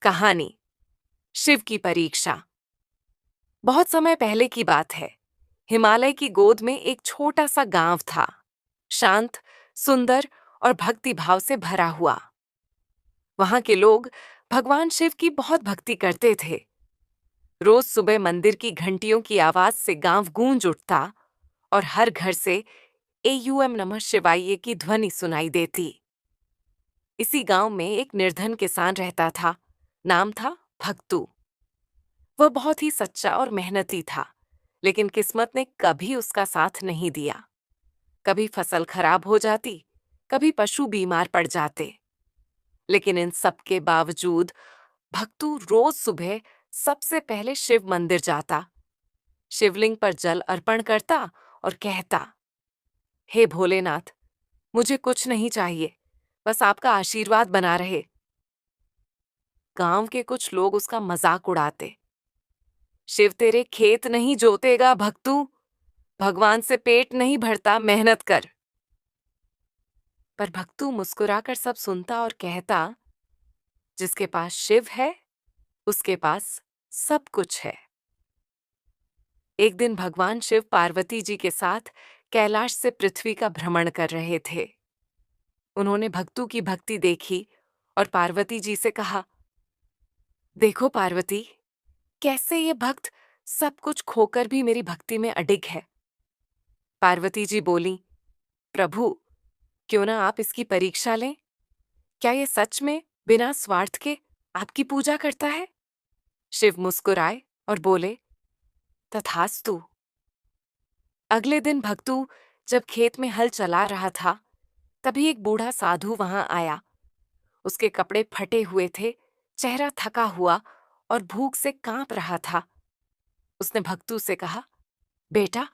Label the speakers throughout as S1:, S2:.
S1: कहानी शिव की परीक्षा। बहुत समय पहले की बात है। हिमालय की गोद में एक छोटा सा गांव था। शांत, सुंदर और भक्ति भाव से भरा हुआ। वहां के लोग भगवान शिव की बहुत भक्ति करते थे। रोज सुबह मंदिर की घंटियों की आवाज से गांव गूंज उठता और हर घर से एयूएम नमः शिवाय की ध्वनि सुनाई देती। इसी गांव में एक निर्धन किसान रहता था। नाम था भक्तू। वह बहुत ही सच्चा और मेहनती था, लेकिन किस्मत ने कभी उसका साथ नहीं दिया। कभी फसल खराब हो जाती, कभी पशु बीमार पड़ जाते। लेकिन इन सब के बावजूद भक्तू रोज सुबह सबसे पहले शिव मंदिर जाता, शिवलिंग पर जल अर्पण करता और कहता, हे भोलेनाथ, मुझे कुछ नहीं चाहिए, बस आपका आशीर्वाद बना रहे। गांव के कुछ लोग उसका मजाक उड़ाते। शिव तेरे खेत नहीं जोतेगा भक्तू, भगवान से पेट नहीं भरता, मेहनत कर। पर भक्तू मुस्कुराकर सब सुनता और कहता, जिसके पास शिव है उसके पास सब कुछ है। एक दिन भगवान शिव पार्वती जी के साथ कैलाश से पृथ्वी का भ्रमण कर रहे थे। उन्होंने भक्तू की भक्ति देखी और पार्वती जी से कहा, देखो पार्वती, कैसे ये भक्त सब कुछ खोकर भी मेरी भक्ति में अडिग है। पार्वती जी बोली, प्रभु, क्यों ना आप इसकी परीक्षा लें। क्या ये सच में बिना स्वार्थ के आपकी पूजा करता है? शिव मुस्कुराए और बोले, तथास्तु। अगले दिन भक्तू जब खेत में हल चला रहा था, तभी एक बूढ़ा साधु वहां आया। उसके कपड़े फटे हुए थे, चेहरा थका हुआ और भूख से कांप रहा था। उसने भक्तू से कहा, बेटा,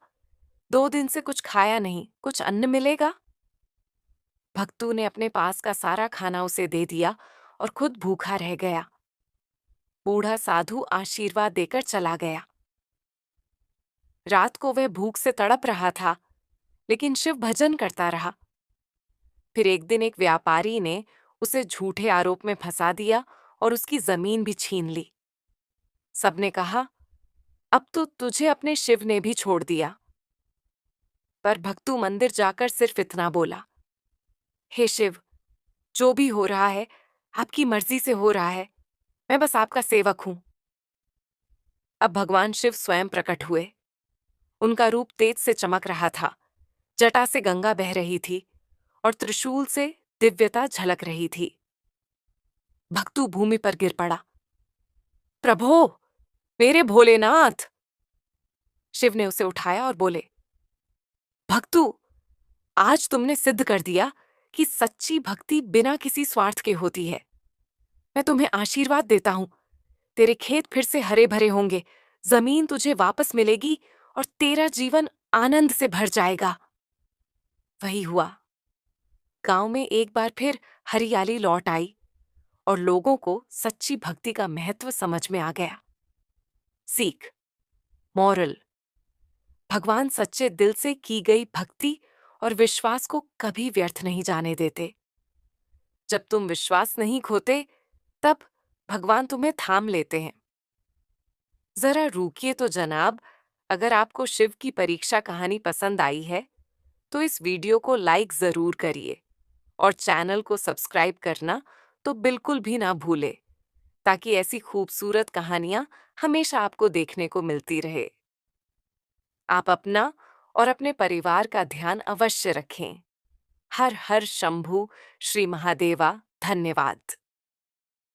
S1: 2 दिन से कुछ खाया नहीं, कुछ अन्न मिलेगा? भक्तू ने अपने पास का सारा खाना उसे दे दिया और खुद भूखा रह गया। बूढ़ा साधु आशीर्वाद देकर चला गया। रात को वह भूख से तड़प रहा था, लेकिन शिव भजन करता रहा। फिर एक दिन एक व्यापारी ने उसे झूठे आरोप में फंसा दिया और उसकी जमीन भी छीन ली। सबने कहा, अब तो तुझे अपने शिव ने भी छोड़ दिया। पर भक्तू मंदिर जाकर सिर्फ इतना बोला, हे शिव, जो भी हो रहा है आपकी मर्जी से हो रहा है, मैं बस आपका सेवक हूं। अब भगवान शिव स्वयं प्रकट हुए। उनका रूप तेज से चमक रहा था, जटा से गंगा बह रही थी और त्रिशूल से दिव्यता झलक रही थी। भक्तू भूमि पर गिर पड़ा। प्रभो, मेरे भोलेनाथ! शिव ने उसे उठाया और बोले, भक्तू, आज तुमने सिद्ध कर दिया कि सच्ची भक्ति बिना किसी स्वार्थ के होती है। मैं तुम्हें आशीर्वाद देता हूं, तेरे खेत फिर से हरे भरे होंगे, जमीन तुझे वापस मिलेगी और तेरा जीवन आनंद से भर जाएगा। वही हुआ। गांव में एक बार फिर हरियाली लौट आई और लोगों को सच्ची भक्ति का महत्व समझ में आ गया। सीख, मॉरल, भगवान सच्चे दिल से की गई भक्ति और विश्वास को कभी व्यर्थ नहीं जाने देते। जब तुम विश्वास नहीं खोते, तब भगवान तुम्हें थाम लेते हैं। जरा रुकिए तो जनाब, अगर आपको शिव की परीक्षा कहानी पसंद आई है, तो इस वीडियो को लाइक जरूर करिए और चैनल को सब्सक्राइब करना तो बिल्कुल भी ना भूले, ताकि ऐसी खूबसूरत कहानियां हमेशा आपको देखने को मिलती रहे। आप अपना और अपने परिवार का ध्यान अवश्य रखें। हर हर शंभू, श्री महादेवा, धन्यवाद।